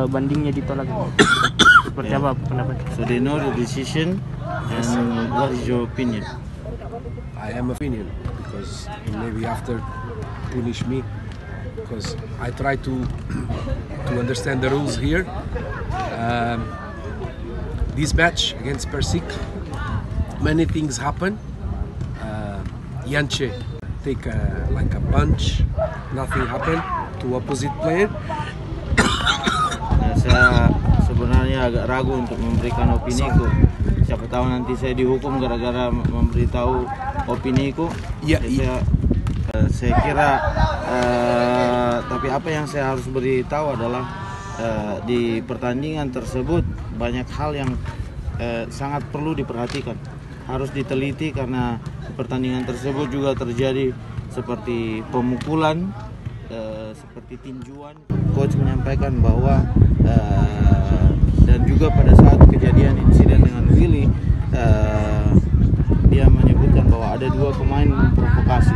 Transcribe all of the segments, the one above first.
bandingnya ditolak. Seperti apa pendapat? So they know the decision, and what is your opinion? I am opinion because maybe after punish me because I try to understand the rules here. This match against Persik, many things happen. Yance take like a punch, nothing happened to opposite player. Saya sebenarnya agak ragu untuk memberikan opiniku. Siapa tahu nanti saya dihukum gara-gara memberitahu opiniku. Saya kira, tapi apa yang saya harus beritahu adalah di pertandingan tersebut banyak hal yang sangat perlu diperhatikan, harus diteliti karena pertandingan tersebut juga terjadi seperti pemukulan, seperti tinjuan. Coach menyampaikan bahwa dan juga pada saat kejadian insiden dengan Willy, dia menyebutkan bahwa ada 2 pemain memprovokasi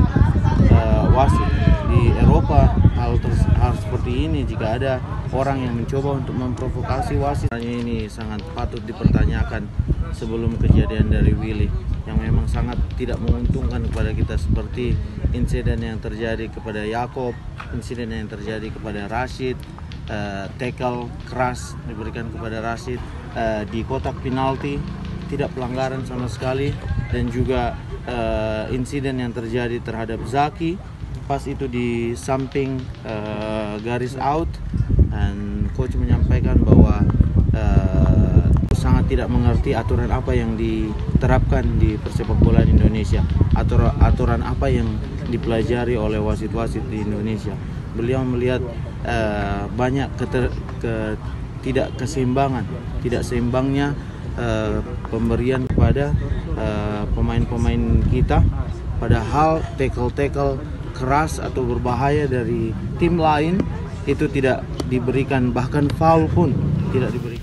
wasit. Di Eropa hal seperti ini, jika ada orang yang mencoba untuk memprovokasi wasit, ini sangat patut dipertanyakan sebelum kejadian dari Willy yang memang sangat tidak menguntungkan kepada kita, seperti insiden yang terjadi kepada Yakob, insiden yang terjadi kepada Rashid, tackle keras diberikan kepada Rashid di kotak penalti, tidak pelanggaran sama sekali, dan juga insiden yang terjadi terhadap Zaki pas itu di samping garis out, dan coach menyampaikan bahwa sangat tidak mengerti aturan apa yang diterapkan di persepak bola Indonesia, aturan apa yang dipelajari oleh wasit-wasit di Indonesia. Beliau melihat banyak tidak seimbangnya pemberian kepada pemain-pemain kita, padahal tackle keras atau berbahaya dari tim lain itu tidak diberikan, bahkan foul pun tidak diberikan.